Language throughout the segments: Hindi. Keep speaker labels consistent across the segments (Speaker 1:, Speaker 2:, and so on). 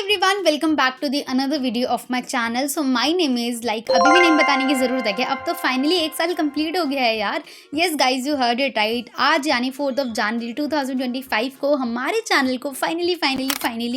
Speaker 1: Everyone, welcome back to the another video of my channel. So my name is अभी भी नेम बताने की ज़रूरत है क्या? अब तो फाइनली 1 साल कंप्लीट हो गया है यार। Yes guys, you heard it right. आज यानी 4 जनवरी 2025 को हमारे चैनल को फाइनली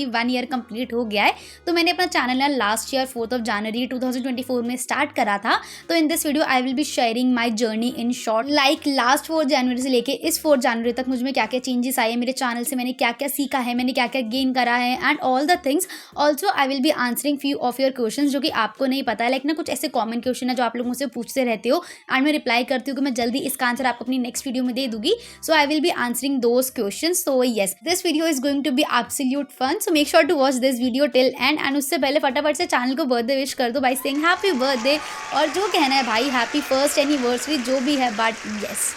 Speaker 1: 1 ईयर कंप्लीट हो गया है। तो मैंने अपना चैनल ना लास्ट ईयर 4 जनवरी 2024 में स्टार्ट करा था। तो in this video I will be sharing my journey in short, like last 4 जनवरी से लेके इस 4 जनवरी तक मुझ में क्या क्या चेंजेस आए, मेरे चैनल से मैंने क्या क्या सीखा है, मैंने क्या क्या गेन करा है and all the things. Also I will be answering few of your question जो कि आपको नहीं पता है, लाइक ना कुछ ऐसे कॉमन क्वेश्चन है जो आप लोग मुझसे पूछते रहते हो एंड मैं रिप्लाई करती हूँ कि मैं जल्दी इसका आंसर आपको अपनी नेक्स्ट वीडियो में दे दूंगी। So I will be answering those question. So yes, this video is going to be absolute fun. So make sure to watch this video till end उससे पहले फटाफट से चैनल को बर्थडे विश कर दो बाय सेइंग हैप्पी बर्थडे, और जो कहना है भाई हैप्पी फर्स्ट एनिवर्सरी जो भी है, but yes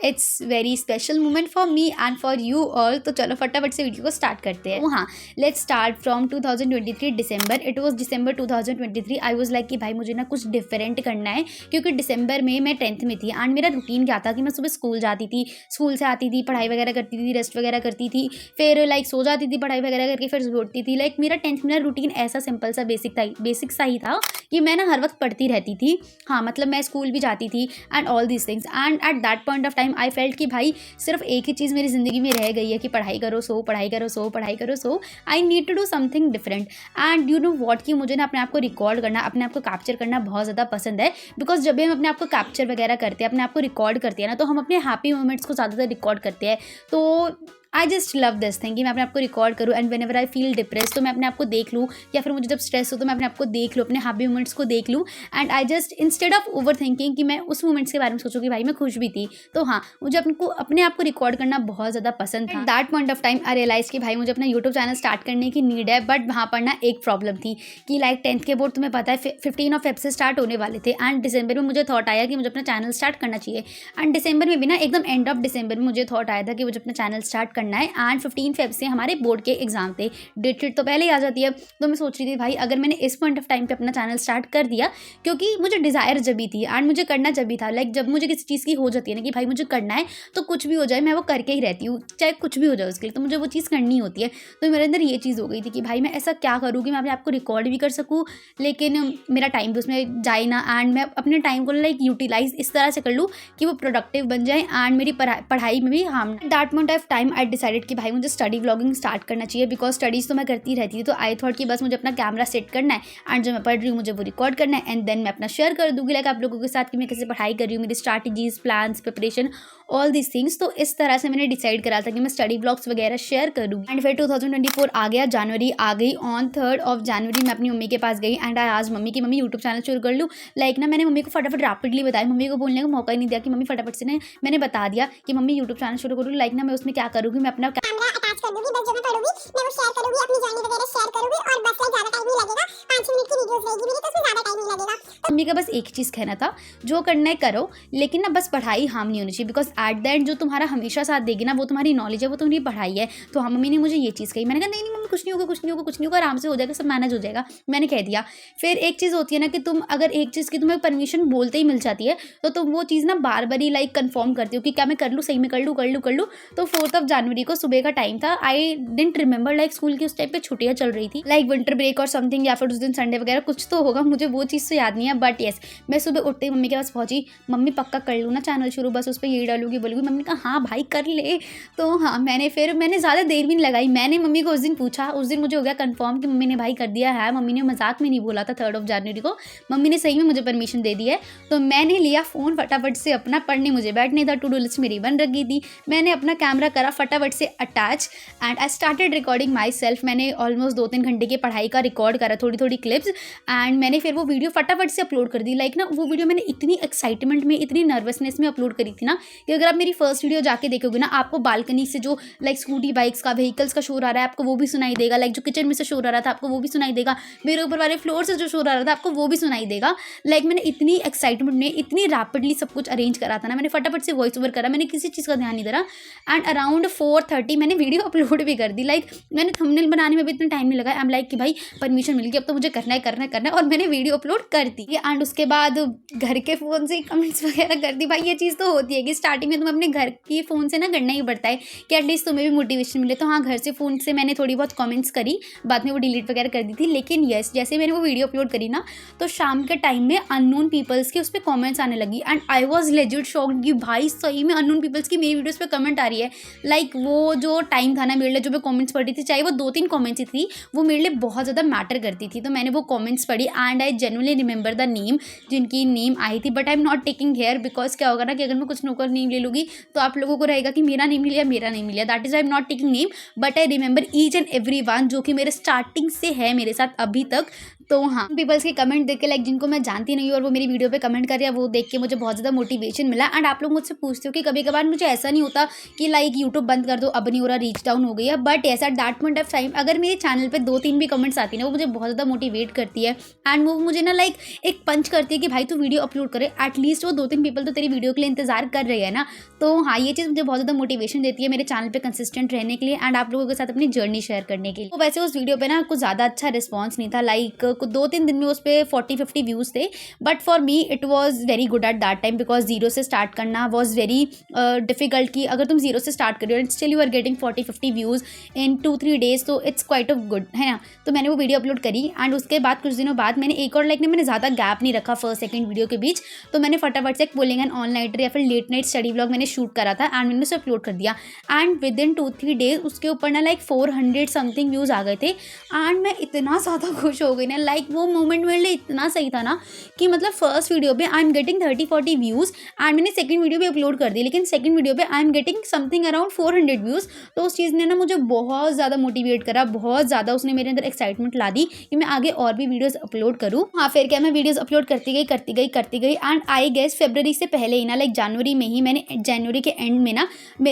Speaker 1: it's very special moment for me and for you all. तो चलो फटाफट से वीडियो को स्टार्ट करते हैं। हाँ, let's start from 2023 December. It was December 2023। I was like कि भाई मुझे ना कुछ डिफरेंट करना है, क्योंकि दिसंबर में मैं 10th में थी एंड मेरा रूटीन क्या था कि मैं सुबह स्कूल जाती थी, स्कूल से आती थी, पढ़ाई वगैरह करती थी, रेस्ट वगैरह करती थी, फिर लाइक सो जाती थी पढ़ाई वगैरह करके, फिर उठती थी। लाइक मेरा 10th में रूटीन ऐसा सिंपल सा बेसिक सा ही था कि मैं ना हर वक्त पढ़ती रहती थी। हाँ, मतलब मैं स्कूल भी जाती थी and all these things. And eight that point of time I felt कि भाई सिर्फ एक ही चीज़ मेरी ज़िंदगी में रह गई है कि पढ़ाई करो सो, पढ़ाई करो सो, पढ़ाई करो so. I need to do something different and you know what कि मुझे ना अपने आप को रिकॉर्ड करना, अपने आप को कैप्चर करना बहुत ज़्यादा पसंद है। बिकॉज जब भी हम अपने आप को कैप्चर वगैरह करते हैं, अपने आप को रिकॉर्ड करते हैं ना, तो हम अपने हैप्पी मोमेंट्स को ज़्यादातर रिकॉर्ड करते हैं। तो I just love this thing कि मैं अपने आप को रिकॉर्ड करूँ and when ever I feel depress तो मैं अपने आप को देख लूँ, या फिर मुझे जब स्ट्रेस हो तो मैं अपने आप को देख लूँ, अपने हैप्पी मोमेंट्स को देख लूँ and I just instead of over thinking कि मैं उस मोमेंट्स के बारे में सोचूँ कि भाई मैं खुश भी थी। तो हाँ, मुझे अपने आप को रिकॉर्ड करना बहुत ज़्यादा पसंद था। That point of time I realize कि भाई मुझे अपना यूट्यूब चैनल स्टार्ट करने की नीड है। बट वहाँ पर ना एक प्रॉब्लम थी कि लाइक 10th के बोर्ड तुम्हें पता है 15 Feb से स्टार्ट होने वाले थे एंड दिसंबर में मुझे थॉट आया कि मुझे अपना चैनल स्टार्ट करना चाहिए। एंड दिसंबर में भी ना एकदम एंड ऑफ दिसंबर में मुझे थॉट आया था कि मुझे अपना चैनल स्टार्ट करना है एंड 15 Feb से हमारे बोर्ड के एग्जाम थे। डेट शीट तो पहले ही आ जाती है। तो मैं सोच रही थी भाई अगर मैंने इस पॉइंट ऑफ टाइम पे अपना चैनल स्टार्ट कर दिया, क्योंकि मुझे डिज़ायर जब भी थी एंड मुझे करना जब भी था, लाइक जब मुझे किसी चीज़ की हो जाती है ना कि भाई मुझे करना है, तो कुछ भी हो जाए मैं वो करके ही रहती हूँ, चाहे कुछ भी हो जाए उसके लिए, तो मुझे वो चीज़ करनी होती है। तो मेरे अंदर ये चीज़ हो गई थी कि भाई मैं ऐसा क्या करूँ कि मैं अपने आपको रिकॉर्ड भी कर सकूँ लेकिन मेरा टाइम भी उसमें जाए ना, एंड मैं अपने टाइम को लाइक यूटिलाइज इस तरह से कर लूँ कि वो प्रोडक्टिव बन जाए एंड मेरी पढ़ाई में भी harm. That point of time I decided कि भाई मुझे स्टडी व्लॉगिंग स्टार्ट करना चाहिए, बिकॉज स्टडीज़ तो मैं करती रहती थी। तो आई थॉट कि बस मुझे अपना कैमरा सेट करना है एंड जो मैं पढ़ रही हूँ मुझे वो रिकॉर्ड करना है एंड देन मैं अपना शेयर कर दूँगी लाइक आप लोगों के साथ कि मैं कैसे पढ़ाई कर रही हूँ, मेरी strategies, plans, preparation, all this things. तो इस तरह से मैंने डिसाइड करा था कि मैं स्टडी ब्लॉग्स वगैरह शेयर करूँगी। एंड फिर 2024 आ गया, जनवरी आ गई। ऑन 3 जनवरी मैं अपनी मम्मी के पास गई एंड आई आज मम्मी की मम्मी यूट्यूब चैनल शुरू कर लूँ। लाइक ना मैंने मम्मी को फटाफट रैपिडली बताया, मम्मी को बोलने का मौका ही नहीं दिया कि मम्मी फटाफट से मैंने बता दिया कि मम्मी यूट्यूब चैनल शुरू करूँ। लाइक ना मैं उसमें क्या करूँगी, मैं अपना कैमरा अटैच कर दूँगी, बस जो मैं पढ़ूँगी मैं वो शेयर करूँगी, अपनी जर्नी वगैरह शेयर करूँगी और बस ज़्यादा टाइम नहीं लगेगा, 5 मिनट की वीडियोस रहेगी मेरी, तो उसमें ज़्यादा टाइम नहीं लगेगा। मम्मी का बस एक ही चीज़ कहना था, जो करना है करो लेकिन ना बस पढ़ाई हार्म नहीं होनी चाहिए, बिकॉज एट द एंड जो तुम्हारा हमेशा साथ देगी ना वो तुम्हारी नॉलेज है, वो तुम्हारी पढ़ाई है। तो हाँ, मम्मी ने मुझे ये चीज़ कही। मैंने कहा नहीं मम्मी कुछ नहीं होगा, कुछ नहीं होगा, कुछ नहीं होगा, आराम से हो जाएगा, सब मैनेज हो जाएगा, मैंने कह दिया। फिर एक चीज़ होती है ना कि तुम अगर एक चीज़ की तुम्हें परमिशन बोलते ही मिल जाती है तो तुम वो चीज़ ना बार बार ही लाइक कन्फर्म करती हो कि क्या मैं कर लूँ, सही में कर लूँ। तो 4 जनवरी को सुबह का टाइम था। I didn't remember like school की उस टाइम पे छुट्टियाँ चल रही थी, लाइक विंटर ब्रेक और समथिंग, या फिर उस दिन संडे वगैरह कुछ तो होगा, मुझे वो चीज़ तो याद नहीं है। बट येस, मैं सुबह उठते ही मम्मी के पास पहुंची, मम्मी पक्का कर लूँ ना चैनल शुरू, बस उस पर यही डालूंगी बोलूँगी। मम्मी ने कहा हाँ भाई कर ले। तो हाँ, मैंने ज़्यादा देर भी नहीं लगाई, मैंने मम्मी को उस दिन पूछा, उस दिन मुझे हो गया कंफर्म कि मम्मी ने भाई कर दिया है। मम्मी ने मजाक में नहीं बोला था 3 जनवरी को, मम्मी ने सही में मुझे परमिशन दे दी है। तो मैंने लिया फ़ोन फटाफट से अपना, पढ़ने मुझे बैठने था, टू डू लिस्ट मेरी बन रखी थी, मैंने अपना कैमरा करा फटाफट से attach and I started recording my self. मैंने ऑलमोस्ट 2-3 घंटे की पढ़ाई का रिकॉर्ड करा, थोड़ी क्लिप्स, एंड मैंने फिर वो वीडियो फटाफट से अपलोड कर दी। लाइक ना वो वीडियो मैंने इतनी एक्साइटमेंट में, इतनी नर्वसनेस में अपलोड करी थी ना कि अगर आप मेरी फर्स्ट वीडियो जाके देखोगे ना, आपको बालकनी से जो लाइक स्कूटी बाइक्स का, व्हीकल्स का शोर आ रहा है आपको वो भी सुनाई देगा, लाइक जो किचन में से शोर आ रहा था आपको वो भी सुनाई देगा, मेरे ऊपर वाले फ्लोर से जो शोर आ रहा था आपको वो भी सुनाई देगा। लाइक मैंने इतनी एक्साइटमेंट में, इतनी रैपिडली सब कुछ अरेंज करा था ना, मैंने फटाफट से वॉइस ओवर करा, मैंने किसी चीज़ का ध्यान नहीं दे एंड अराउंड 4:30 मैंने वीडियो अपलोड भी कर दी। लाइक मैंने थंबनेल बनाने में भी इतना टाइम नहीं लगा। आई एम लाइक कि भाई परमिशन मिल गई, अब तो मुझे करना है और मैंने वीडियो अपलोड कर दी। एंड उसके बाद घर के फ़ोन से कमेंट्स वगैरह कर दी। भाई ये चीज़ तो होती है कि स्टार्टिंग में तुम्हें अपने घर के फ़ोन से ना करना ही पड़ता है कि एटलीस्ट तुम्हें भी मोटिवेशन मिले। तो हाँ, घर से फ़ोन से मैंने थोड़ी बहुत कमेंट्स करी, बाद में वो डिलीट वगैरह कर दी थी। लेकिन येस, जैसे मैंने वो वीडियो अपलोड करी ना, तो शाम के टाइम में अननोन पीपल्स के उस पर कॉमेंट्स आने लगी and I was legit shocked कि भाई सही में अननोन पीपल्स की मेरी वीडियोज़ पे कमेंट आ रही है। लाइक वो जो टाइम था ना मेरे लिए, जो मैं कॉमेंट्स पढ़ी थी, चाहे वो 2-3 कॉमेंट्स ही थी, वो मेरे लिए बहुत ज़्यादा मैटर करती थी। तो मैंने वो कॉमेंट्स पढ़ी and I genuinely remember the name जिनकी नेम आई थी, but I am not taking here because क्या होगा ना कि अगर मैं कुछ नौकर नेम ले लूँगी तो आप लोगों को रहेगा कि मेरा नेम लिया, मेरा नेम लिया। That is I am not taking name, but I remember each and every one जो कि मेरे स्टार्टिंग से है मेरे साथ अभी तक। तो हाँ, पीपल्स के कमेंट देख के लाइक जिनको मैं जानती नहीं हूँ और वो मेरी वीडियो पे कमेंट कर रहे हैं, वो देख के मुझे बहुत ज़्यादा मोटिवेशन मिला। एंड आप लोग मुझसे पूछते हो कि कभी कभार मुझे ऐसा नहीं होता कि लाइक यूट्यूब बंद कर दो, अब नहीं हो रहा, रीच डाउन हो गई है, बट ऐसा eight that point of time अगर मेरे चैनल पे 2-3 भी कमेंट्स आती है ना, वो मुझे बहुत ज़्यादा मोटिवेट करती है एंड वो मुझे ना लाइक एक पंच करती है कि भाई तू वीडियो अपलोड करे, एटलीस्ट वो 2-3 पीपल तो तेरी वीडियो के लिए इंतजार कर रहे हैं ना। तो हाँ, ये चीज़ मुझे बहुत ज़्यादा मोटिवेशन देती है मेरे चैनल पे कंसिस्टेंट रहने के लिए एंड आप लोगों के साथ अपनी जर्नी शेयर करने के लिए। तो वैसे उस वीडियो पे ना कुछ ज़्यादा अच्छा रिस्पॉन्स नहीं था, लाइक 2-3 दिन में उस पर 40-50 व्यूज़ थे, but for me it was very good at that time because zero से स्टार्ट करना वॉज वेरी डिफिकल्ट। कि अगर तुम जीरो से स्टार्ट कर रहे हो and still you are getting 40-50 views in 2-3 days, तो इट्स क्वाइट ऑफ गुड, है ना। तो मैंने वो वीडियो अपलोड करी एंड उसके बाद कुछ दिनों बाद मैंने एक और मैंने ज़्यादा गैप नहीं रखा फर्स्ट सेकंड वीडियो के बीच, तो मैंने फटाफट से एक बोलिंग एंड ऑल नाइटर या फिर लेट नाइट स्टडी व्लॉग मैंने शूट करा था एंड मैंने उसे अपलोड कर दिया एंड विद इन 2-3 डेज उसके ऊपर ना लाइक 400 समथिंग व्यूज़ आ गए थे एंड मैं इतना ज़्यादा खुश हो गई ना। लाइक वो मोमेंट मेरे लिए इतना सही था ना कि मतलब फर्स्ट वीडियो पे I am getting 30-40 views and मैंने सेकंड वीडियो भी अपलोड कर दी, लेकिन सेकंड वीडियो पे I am getting something around 400 views. तो उस चीज़ ने ना मुझे बहुत ज़्यादा मोटिवेट करा, बहुत ज़्यादा उसने मेरे अंदर एक्साइटमेंट ला दी कि मैं आगे और भी वीडियोज़ अपलोड करूँ। हाँ, फिर क्या मैं वीडियोज़ अपलोड करती गई एंड आई गेस फरवरी से पहले ही ना लाइक जनवरी में ही मैंने जनवरी के एंड में ना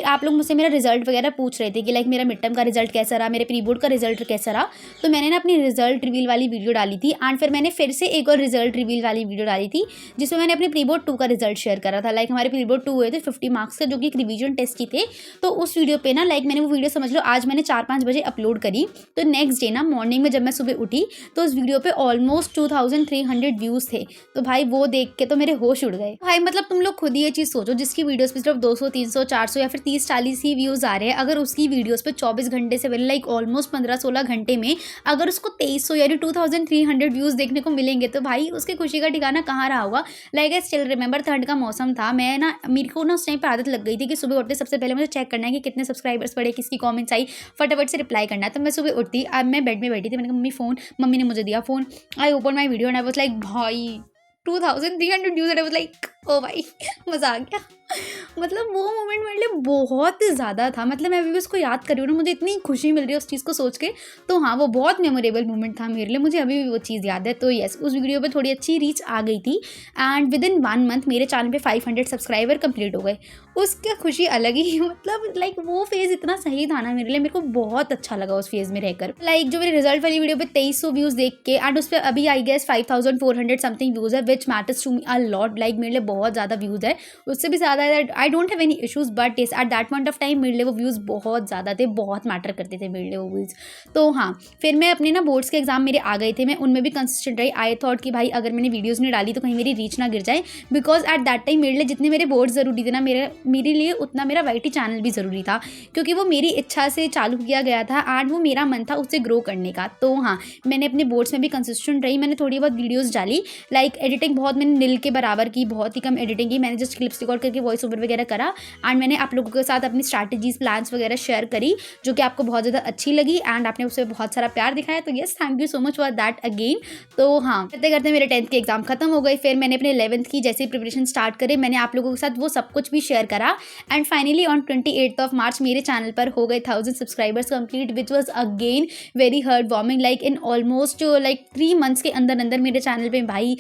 Speaker 1: आप लोग मुझसे मेरा रिजल्ट वगैरह पूछ रहे थे कि लाइक मेरा मिड टर्म का रिजल्ट कैसा रहा, मेरे प्री बोर्ड का रिजल्ट कैसा रहा। तो मैंने ना अपनी रिजल्ट रिवील वाली वीडियो डाली थी एंड फिर मैंने फिर से एक और रिजल्ट रिवील वाली वीडियो डाली थी जिसमें मैंने अपने प्री बोर्ड 2 का रिजल्ट शेयर करा था। लाइक हमारे प्री बोर्ड 2 हुए थे 50 मार्क्स के, जो कि एक रिवीजन टेस्ट की थे। तो उस वीडियो पे ना लाइक मैंने वो वीडियो समझ लो आज मैंने 4-5 बजे अपलोड करी, तो नेक्स्ट डे ना मॉर्निंग में जब मैं सुबह उठी तो उस वीडियो पे ऑलमोस्ट 2300 व्यूज़ थे। तो भाई वो देख के तो मेरे होश उड़ गए। भाई मतलब तुम लोग खुद ही ये चीज़ सोचो, जिसकी वीडियोस पे सिर्फ 200, 300, 400 या फिर 30-40 ही व्यूज़ आ रहे हैं, अगर उसकी वीडियोस पे 24 घंटे से पहले लाइक ऑलमोस्ट 15-16 घंटे में अगर उसको 2300 यानी 2300 व्यूज़ देखने को मिलेंगे, तो भाई उसकी खुशी का ठिकाना कहाँ रहा होगा। लाइक आई स्टिल रिमेंबर ठंड का मौसम था, मैं ना मेरे को ना उस टाइम पर आदत लग गई थी कि सुबह उठते सबसे पहले मुझे चेक करना है कि कितने सब्सक्राइबर्स पड़े, किसकी कॉमेंट्स आई, फटाफट से रिप्लाई करना है। तो मैं सुबह उठती, अब मैं बेड में बैठी थी, मैंने कहा मम्मी फ़ोन, मम्मी ने मुझे दिया phone, I open my video and I was like भाई 2300 views and I was like oh भाई मज़ा आ गया। मतलब वो मोमेंट मेरे लिए बहुत ज़्यादा था, मतलब मैं अभी भी उसको याद कर रही हूँ ना, मुझे इतनी खुशी मिल रही है उस चीज़ को सोच के। तो हाँ, वो बहुत मेमोरेबल मोमेंट था मेरे लिए, मुझे अभी भी वो चीज़ याद है। तो येस, उस वीडियो पे थोड़ी अच्छी रीच आ गई थी एंड विद इन 1 मंथ मेरे चैनल पे 500 सब्सक्राइबर कंप्लीट हो गए। उसका खुशी अलग ही मतलब लाइक वो फेज़ इतना सही था ना मेरे लिए, मेरे को बहुत अच्छा लगा उस फेज़ में रहकर। लाइक जो मेरे रिजल्ट वाली वीडियो पे 2300 व्यूज़ देख के एंड उस पर अभी आई गेस 5400 समथिंग व्यूज़ है, which matters to me a lot. Like मेरे लिए बहुत ज़्यादा व्यूज़ है, उससे भी ज़्यादा I don't have any issues, but yes at that point of time मेरे लिए वो व्यूज़ बहुत ज़्यादा थे, बहुत मैटर करते थे मेरे लिए वो व्यूज़। तो हाँ, फिर मैं अपने ना बोर्ड्स के एग्जाम मेरे आ गए थे, मैं उनमें भी कंसिस्टेंट रही। आई थॉट कि भाई अगर मैंने वीडियोज़ नहीं डाली तो कहीं मेरी रीच ना गिर जाए, बिकॉज एट दैट टाइम मेरे लिए जितने मेरे बोर्ड्स ज़रूरी थे ना मेरे लिए उतना मेरा वाईटी चैनल भी ज़रूरी था, क्योंकि वो मेरी इच्छा से चालू किया गया था एंड वो मेरा मन था उससे ग्रो करने का। तो हाँ, मैंने अपने बोर्ड्स में भी कंसिस्टेंट रही, मैंने थोड़ी बहुत वीडियोज़ डाली। लाइक एडिटिंग बहुत मैंने नील के बराबर की, बहुत ही कम एडिटिंग की, मैंने जस्ट क्लिप्स रिकॉर्ड करके वॉइस ओवर वगैरह करा एंड मैंने आप लोगों के साथ अपनी स्ट्रैटेजीज प्लान्स वगैरह शेयर करी, जो कि आपको बहुत ज़्यादा अच्छी लगी एंड आपने उससे बहुत सारा प्यार दिखाया। तो yes, thank you so much for that again. तो हाँ, करते करते मेरे 10th के एग्जाम खत्म हो गए, फिर मैंने अपने 11th की जैसे प्रिपरेशन स्टार्ट करे, मैंने आप लोगों के साथ वो सब कुछ भी शेयर करा एंड फाइनली ऑन 28 मार्च मेरे चैनल पर हो गए 1000 subscribers complete, which was again very hard warming. Like in almost like 3 months के अंदर मेरे चैनल पे भाई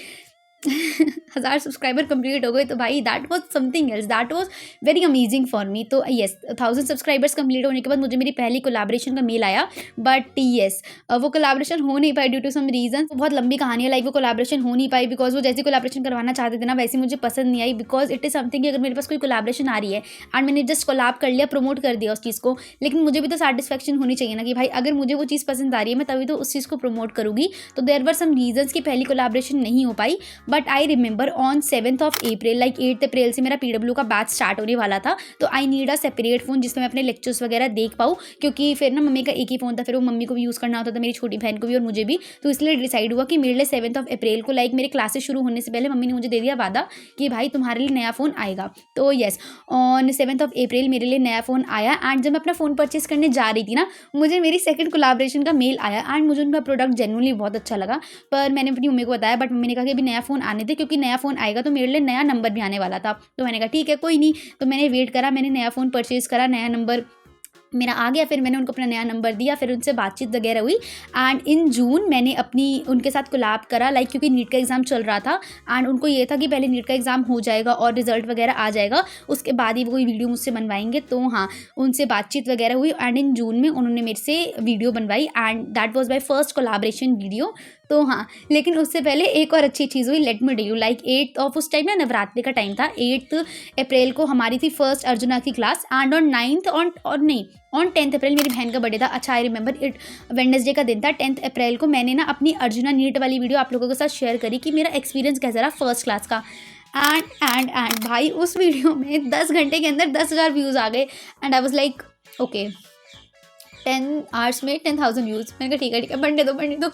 Speaker 1: 1000 सब्सक्राइबर कंप्लीट हो गए। तो भाई that was something else, that was very amazing for me. तो येस, 1000 सब्सक्राइबर्स कंप्लीट होने के बाद मुझे मेरी पहली कोलैबोरेशन का मेल आया, बट येस वो कोलैबोरेशन हो नहीं पाई ड्यू टू सम रीजन। बहुत लंबी कहानी है, लाइक वो कोलैबोरेशन हो नहीं पाई बिकॉज वो जैसी कोलैबोरेशन करवाना चाहते थे ना वैसी मुझे पसंद नहीं आई। बिकॉज इट इज़ समथिंग कि अगर मेरे पास कोई कोलैबोरेशन आ रही है एंड मैंने जस्ट कोलैब कर लिया, प्रमोट कर दिया उस चीज़ को, लेकिन मुझे भी तो सेटिस्फैक्शन होनी चाहिए ना कि भाई अगर मुझे वो चीज़ पसंद आ रही है मैं तभी तो उस चीज़ को प्रमोट करूँगी। तो देयर वर सम रीजन्स कि पहली कोलैबोरेशन नहीं हो पाई, but I remember on 7th of April, like 8 April से मेरा PW का बैच स्टार्ट होने वाला था, तो I need a separate phone जिसमें मैं अपने लेक्चर्स वगैरह देख पाऊँ, क्योंकि फिर ना मम्मी का एक ही फ़ोन था, फिर वो मम्मी को भी यूज़ करना होता था, मेरी छोटी बहन को भी और मुझे भी। तो इसलिए डिसाइड हुआ कि मेरे लिए 7th ऑफ अप्रैल को, लाइक मेरे क्लासेस शुरू होने से पहले मम्मी ने मुझे दे दिया वादा कि भाई तुम्हारे लिए नया फ़ोन आएगा। तो येस, ऑन 7th ऑफ अप्रैल मेरे लिए नया फ़ोन आया। एंड जब मैं अपना फ़ोन परचेज़ करने जा रही थी ना, मुझे मेरी सेकंड कोलैबोरेशन का मेल आया एंड मुझे उनका प्रोडक्ट जेन्युइनली बहुत अच्छा लगा। पर मैंने अपनी मम्मी को बताया, बट मम्मी ने कहा कि अभी नया फ़ोन आने दे, क्योंकि नया फ़ोन आएगा तो मेरे लिए नया नंबर भी आने वाला था। तो मैंने कहा ठीक है कोई नहीं। तो मैंने वेट करा, मैंने नया फ़ोन परचेज़ करा, नया नंबर मेरा आ गया, फिर मैंने उनको अपना नया नंबर दिया, फिर उनसे बातचीत वगैरह हुई। एंड इन जून मैंने अपनी उनके साथ कोलैब करा, लाइक क्योंकि नीट का एग्ज़ाम चल रहा था एंड उनको ये था कि पहले नीट का एग्ज़ाम हो जाएगा और रिजल्ट वगैरह आ जाएगा, उसके बाद ही वो कोई वीडियो मुझसे बनवाएंगे। तो हाँ, उनसे बातचीत वगैरह हुई एंड इन जून में उन्होंने मेरे से वीडियो बनवाई and that was my first collaboration video. तो हाँ, लेकिन उससे पहले एक और अच्छी चीज़ हुई, let me tell you. Like 8 of उस टाइम ना नवरात्रि का टाइम था, 8 अप्रैल को हमारी थी फर्स्ट अर्जुना की class and on 9th on 10th अप्रैल मेरी बहन का बर्थडे था। अच्छा, आई रिमेंबर इट, वेडनेसडे का दिन था। 10th अप्रैल को मैंने ना अपनी अर्जुना नीट वाली वीडियो आप लोगों के साथ शेयर करी कि मेरा एक्सपीरियंस कैसा रहा फर्स्ट क्लास का। एंड भाई उस वीडियो में 10 घंटे के अंदर 10,000 व्यूज़ आ गए and I was like okay, 10 hours में 10,000 व्यूज़। मैंने कहा ठीक है बढ़ने दो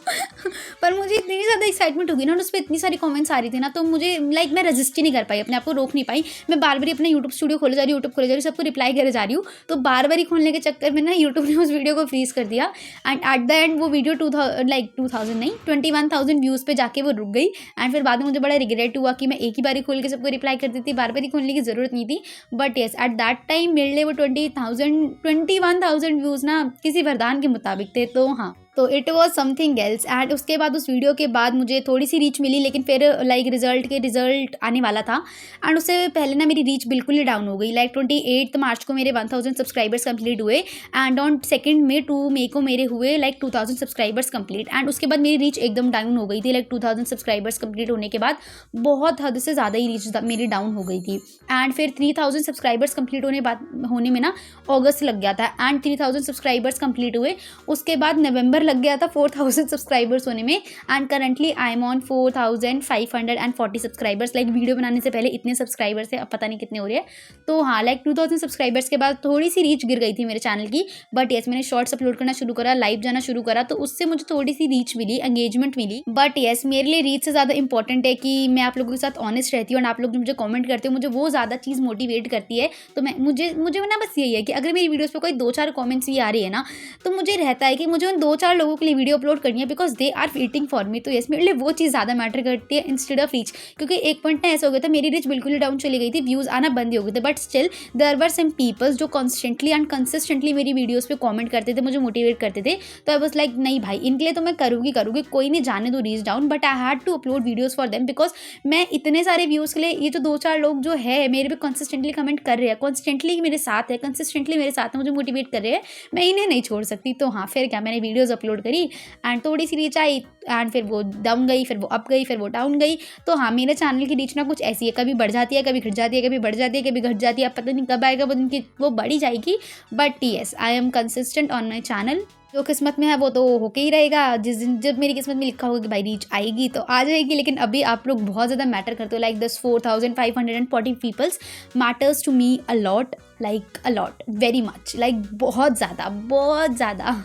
Speaker 1: पर मुझे इतनी ज़्यादा एक्साइटमेंट होगी ना, उस पर इतनी सारी कमेंट्स आ रही थी ना, तो मुझे लाइक मैं रेजिस्ट ही नहीं कर पाई, अपने आप को रोक नहीं पाई। मैं बार बार अपना यूट्यूब स्टूडियो खोले जा रही हूँ, सबको रिप्लाई करे जा रही हूँ। तो बार बार ही खोलने के चक्कर में ना यूट्यूब ने उस वीडियो को फ्रीज कर दिया एंड एट द एंड वो वीडियो 2000 नहीं 21,000 व्यूज़ पे जाके वो रुक गई। एंड फिर बाद में मुझे बड़ा रिग्रेट हुआ कि मैं एक ही बार खोल के सबको रिप्लाई कर देती, बार बार ही खोलने की ज़रूरत नहीं थी। But yes, at that time मेरे लिए वो 21,000 व्यूज़ ना किसी वरदान के मुताबिक थे। तो हाँ, तो it was something else. And उसके बाद उस वीडियो के बाद मुझे थोड़ी सी रीच मिली, लेकिन फिर लाइक रिजल्ट आने वाला था एंड उससे पहले ना मेरी रीच बिल्कुल ही डाउन हो गई। लाइक 28 मार्च को मेरे 1000 सब्सक्राइबर्स कंप्लीट हुए एंड ऑन 2 मई को मेरे हुए लाइक 2000 सब्सक्राइबर्स कंप्लीट। एंड उसके बाद मेरी रीच एकदम डाउन हो गई थी। लाइक 2000 सब्सक्राइबर्स कंप्लीट होने के बाद बहुत हद से ज़्यादा ही रीच मेरी डाउन हो गई थी। एंड फिर 3000 सब्सक्राइबर्स कंप्लीट होने में ना अगस्त लग गया था एंड 3000 सब्सक्राइबर्स कंप्लीट हुए, उसके बाद नवंबर लग गया था 4000 सब्सक्राइबर्स होने में। And currently I am on 4540 subscribers. Like video बनाने से पहले इतने सब्सक्राइबर्स थे, अब पता नहीं कितने हो रहे हैं। तो हाँ, लाइक 2000 सब्सक्राइबर्स के बाद थोड़ी सी रीच गिर गई थी मेरे चैनल की। बट येस, मैंने शॉर्ट्स अपलोड करना शुरू करा, लाइव जाना शुरू करा, तो उससे मुझे थोड़ी सी रीच मिली, एंगेजमेंट मिली। बट येस, मेरे लिए रीच से ज़्यादा इंपॉर्टेंट है कि मैं आप लोगों के साथ ऑनेस्ट रहती हूँ और आप लोग जो मुझे कॉमेंट करते हो, मुझे वो ज़्यादा चीज़ मोटिवेट करती है। तो मुझे ना बस यही है कि अगर मेरी वीडियोज़ पर कोई 2-4 कॉमेंट्स भी आ रही है ना, तो मुझे रहता है कि मुझे उन 2-4 लोगों के लिए वीडियो अपलोड करनी है because they are waiting for me. तो येस, मेरे लिए वो चीज़ ज़्यादा मैटर करती है इंस्टेड ऑफ रीच। क्योंकि एक पॉइंट ना ऐसा हो गया था, मेरी रीच बिल्कुल ही डाउन चली गई थी, व्यूज़ आना बंद हो गए थे। But still there were some peoples जो कॉन्स्टेंटली एंड कंसिस्टेंटली मेरी वीडियोज़ पे कॉमेंट करते थे, मुझे मोटिवेट करते थे। तो आई वाज लाइक नहीं भाई, इनके लिए तो मैं करूँगी, कोई नहीं जाने दो reach down. But I had to upload videos for them because मैं इतने सारे व्यूज़ के लिए, ये जो 2-4 लोग जो है मेरे पे कंसिस्टेंटली कमेंट कर रहे हैं, कंसिस्टेंटली मेरे साथ है, कंसिस्टेंटली मेरे साथ है, मुझे मोटिवेट कर रहे हैं, मैं इन्हें नहीं छोड़ सकती। तो हाँ, फिर क्या, मैंने वीडियोज़ अपलोड करी एंड थोड़ी सी रीच आई एंड फिर वो डाउन गई, फिर वो अप गई, फिर वो डाउन गई। तो हाँ, मेरे चैनल की रीच ना कुछ ऐसी है, कभी बढ़ जाती है, कभी घट जाती है, कभी बढ़ जाती है, कभी घट जाती है। अब पता नहीं कब आएगा वो दिन की वो बढ़ी जाएगी। But yes, I am consistent on my channel. जो किस्मत में है वो तो होके ही रहेगा। जिस दिन जब मेरी किस्मत में लिखा होगा कि भाई रीच आएगी तो आ जाएगी। लेकिन अभी आप लोग बहुत ज़्यादा मैटर करते हो। Like this 4540 peoples matters to me a lot, like a lot, very much, like बहुत ज़्यादा।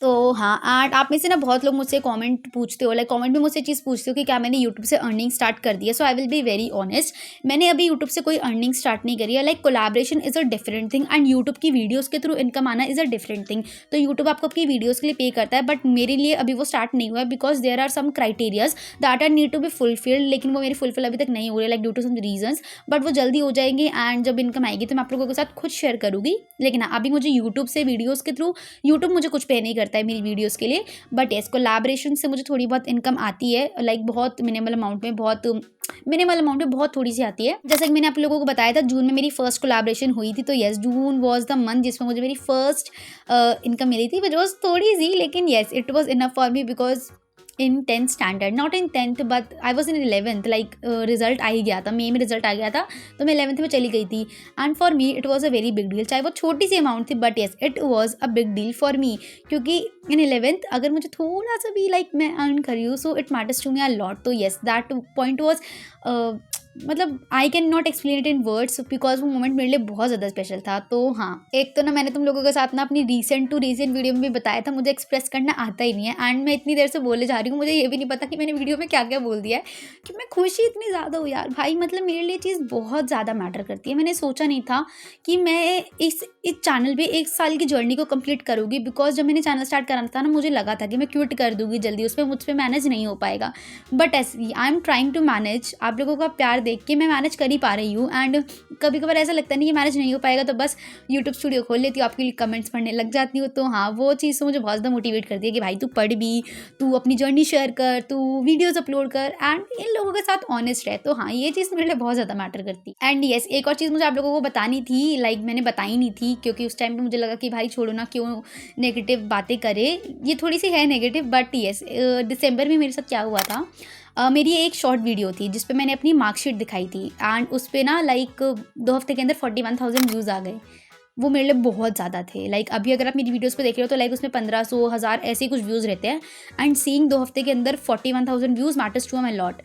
Speaker 1: तो हाँ, एंड आप में से ना बहुत लोग मुझसे कमेंट पूछते हो, लाइक कमेंट में मुझसे चीज़ पूछते हो कि क्या मैंने यूट्यूब से अर्निंग स्टार्ट कर दी है। So I will be very honest, मैंने अभी यूट्यूब से कोई अर्निंग स्टार्ट नहीं करी है। Like collaboration is a different thing and YouTube की वीडियोज़ के थ्रू इनकम आना इज़ अ डिफरेंट थिंग। तो यूट्यूब आपको आपकी वीडियोज़ के लिए पे करता है, बट मेरे लिए अभी वो स्टार्ट नहीं हुआ है because there are some criterias that are need to be fulfilled. लेकिन वो मेरी फुलफिल अभी तक नहीं हो रही है, like due to some reasons. But वो जल्दी हो जाएंगे एंड जब इनकम आएगी तो मैं आप लोगों के साथ खुद शेयर करूँगी। लेकिन हाँ, अभी मुझे यूट्यूब से वीडियोज़ के थ्रू, यूट्यूब मुझे कुछ पे नहीं करता है मेरी वीडियोज़ के लिए। बट येस, कोलैबोरेशन से मुझे थोड़ी बहुत इनकम आती है, लाइक बहुत मिनिमल अमाउंट में, बहुत थोड़ी सी आती है। जैसे कि मैंने आप लोगों को बताया था, जून में मेरी फर्स्ट कोलैबोरेशन हुई थी। तो yes, June was the month जिसमें मुझे मेरी फर्स्ट इनकम मिली थी, विच वॉज थोड़ी सी, लेकिन yes, it was enough for me because in 10th standard, not in 10th but I was in 11th, like result आ ही गया था, मई में रिजल्ट आ गया था, तो मैं 11th में चली गई थी। And for me it was a very big deal, चाहे वो छोटी सी अमाउंट थी, but yes it was a big deal for me, क्योंकि इन 11th अगर मुझे थोड़ा सा भी लाइक मैं अर्न कर रही हूँ, so it matters to me a lot. तो येस दैट पॉइंट वॉज, मतलब I can not explain it in words, because वो मोमेंट मेरे लिए बहुत ज़्यादा स्पेशल था। तो हाँ, एक तो ना मैंने तुम लोगों के साथ ना अपनी रीसेंट वीडियो में भी बताया था, मुझे एक्सप्रेस करना आता ही नहीं है, एंड मैं इतनी देर से बोले जा रही हूँ, मुझे ये भी नहीं पता कि मैंने वीडियो में क्या क्या बोल दिया है, कि मैं खुशी इतनी ज़्यादा हूँ यार भाई, मतलब मेरे लिए चीज़ बहुत ज़्यादा मैटर करती है। मैंने सोचा नहीं था कि मैं इस चैनल पे 1 साल की जर्नी को कंप्लीट करूँगी, बिकॉज जब मैंने चैनल स्टार्ट करना था ना, मुझे लगा था कि मैं क्विट कर दूँगी जल्दी, उस पर मुझ पर मैनेज नहीं हो पाएगा, बट ऐसे I am trying to manage. आप लोगों का प्यार देख के मैं मैनेज कर ही पा रही हूँ, एंड कभी कभार ऐसा लगता नहीं कि मैनेज नहीं हो पाएगा, तो बस यूट्यूब स्टूडियो खोल लेती हूँ, आपके लिए कमेंट्स पढ़ने लग जाती हूँ। तो हाँ, वो चीज़ तो मुझे बहुत ज़्यादा मोटिवेट करती है कि भाई तू पढ़ भी, तू अपनी जर्नी शेयर कर, तू वीडियोज़ अपलोड कर, एंड इन लोगों के साथ ऑनेस्ट है। तो हाँ, ये चीज़ मेरे लिए बहुत ज़्यादा मैटर करती है। एंड येस, एक और चीज़ मुझे आप लोगों को बतानी थी, लाइक मैंने बताई नहीं थी, क्योंकि उस टाइम पे मुझे लगा कि भाई छोड़ो ना, क्यों नेगेटिव बातें करे, ये थोड़ी सी है नेगेटिव, बट येस दिसंबर में मेरे साथ क्या हुआ था, मेरी एक शॉर्ट वीडियो थी जिस पे मैंने अपनी मार्कशीट दिखाई थी, एंड उस पर ना लाइक 2 हफ्ते के अंदर 41,000 व्यूज़ आ गए। वो मेरे लिए बहुत ज़्यादा थे। लाइक अभी अगर आप मेरी वीडियोस पे देख रहे हो तो लाइक उसमें 1500 1000 ऐसे ही कुछ व्यूज़ रहते हैं, एंड सीइंग 2 हफ्ते के अंदर 41,000 views matters to my lot.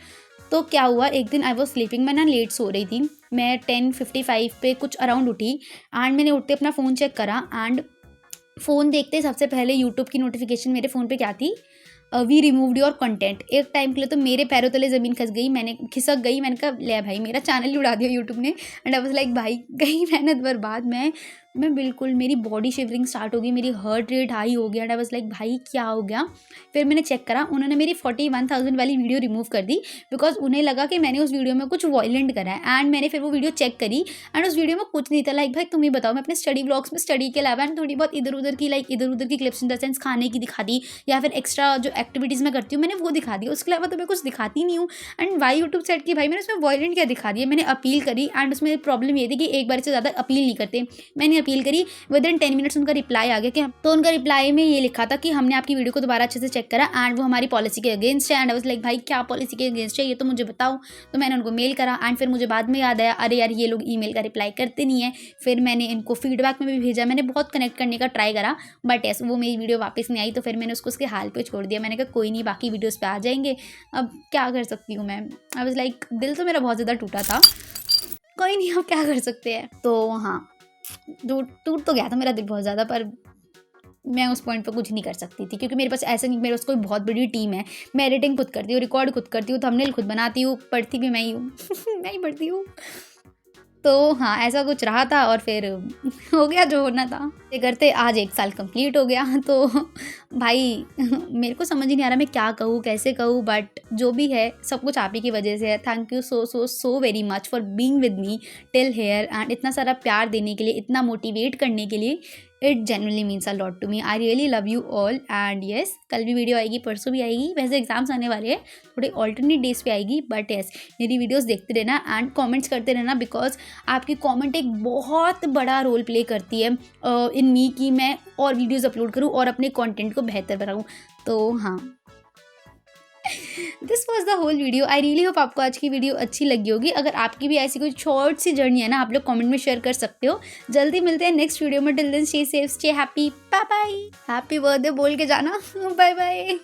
Speaker 1: तो क्या हुआ, एक दिन आई वॉज स्लीपिंग, मैं ना लेट सो रही थी, मैं 10:55 पे कुछ अराउंड उठी, एंड मैंने उठते अपना फ़ोन चेक करा, एंड फ़ोन देखते सबसे पहले यूट्यूब की नोटिफिकेशन मेरे फ़ोन पे क्या थी, वी रिमूव्ड योर कंटेंट। एक टाइम के लिए तो मेरे पैरों तले ज़मीन खिसक गई, मैंने कहा ले भाई मेरा चैनल ही उड़ा दिया यूट्यूब ने, एंड आई वाज लाइक भाई गई मेहनत बर्बाद। मैं बिल्कुल, मेरी बॉडी शिवरिंग स्टार्ट हो गई, मेरी हार्ट रेट हाई हो गया, एंड आई वाज लाइक भाई क्या हो गया। फिर मैंने चेक करा, उन्होंने मेरी 41,000 वाली वीडियो रिमूव कर दी, बिकॉज उन्हें लगा कि मैंने उस वीडियो में कुछ वॉयलेंट करा है, एंड मैंने फिर वो वीडियो चेक करी, एंड उस वीडियो में कुछ नहीं था। लाइक भाई तुम ही बताओ, मैं अपने स्टडी ब्लॉग्स में स्टडी के अलावा थोड़ी बहुत इधर उधर की क्लिप्स इन द सेंस खाने की दिखा दी, या फिर एक्स्ट्रा जो एक्टिविटीज़ मैं करती हूँ मैंने वो दिखा दी, उसके अलावा तो मैं कुछ दिखाती नहीं हूँ। एंड वाई यूट्यूब सेट की भाई मैंने उसमें वॉयलेंट क्या दिखा दिया, मैंने अपील करी, एंड उसमें प्रॉब्लम ये थी कि एक बार से ज़्यादा अपील नहीं करते। मैंने अपील करी, विदिन 10 मिनट्स उनका रिप्लाई आ गया कि तो उनका रिप्लाई में ये लिखा था कि हमने आपकी वीडियो को दोबारा अच्छे से चेक करा, एंड वो हमारी पॉलिसी के अगेंस्ट है। एंड आई वाज लाइक भाई क्या पॉलिसी के अगेंस्ट है, ये तो मुझे बताओ। तो मैंने उनको मेल करा, एंड फिर मुझे बाद में याद आया, अरे यार ये लोग ईमेल का रिप्लाई करते नहीं है। फिर मैंने इनको फीडबैक में भी भेजा, मैंने बहुत कनेक्ट करने का ट्राई करा, बट यस वो मेरी वीडियो वापस नहीं आई। तो फिर मैंने उसको उसके हाल पे छोड़ दिया, मैंने कहा कोई नहीं, बाकी वीडियोज़ पे आ जाएंगे, अब क्या कर सकती हूँ मैं। आई वाज लाइक दिल तो मेरा बहुत ज़्यादा टूटा था, कोई नहीं अब क्या कर सकते हैं। तो हाँ, टूट तो गया था मेरा दिल बहुत ज़्यादा, पर मैं उस पॉइंट पे कुछ नहीं कर सकती थी, क्योंकि मेरे पास ऐसा नहीं, मेरे पास कोई बहुत बड़ी टीम है, मैं एडिटिंग खुद करती हूँ, रिकॉर्ड खुद करती हूँ, थंबनेल खुद बनाती हूँ, पढ़ती भी मैं ही हूँ मैं ही पढ़ती हूँ। तो हाँ, ऐसा कुछ रहा था, और फिर हो गया जो होना था। ये करते आज 1 साल कंप्लीट हो गया। तो भाई मेरे को समझ ही नहीं आ रहा मैं क्या कहूँ, कैसे कहूँ, बट जो भी है सब कुछ आप ही की वजह से है। Thank you so very much for being with me till here, and इतना सारा प्यार देने के लिए, इतना मोटिवेट करने के लिए। It genuinely means a lot to me. I really love you all. And yes, कल भी वीडियो आएगी, परसों भी आएगी, वैसे एग्जाम्स आने वाले हैं, थोड़े ऑल्टरनेट डेज पे आएगी, बट येस मेरी वीडियोस देखते रहना एंड कमेंट्स करते रहना, बिकॉज आपकी कमेंट एक बहुत बड़ा रोल प्ले करती है इन मी कि मैं और वीडियोस अपलोड करूँ और अपने कंटेंट को बेहतर बनाऊँ। तो हाँ, this was the whole video. I really hope आपको आज की वीडियो अच्छी लगी होगी। अगर आपकी भी ऐसी कोई शॉर्ट सी जर्नी है ना, आप लोग कमेंट में शेयर कर सकते हो। जल्दी मिलते हैं नेक्स्ट वीडियो में। Till then stay safe, stay happy, bye bye. Happy birthday बोल के जाना, बाय बाय।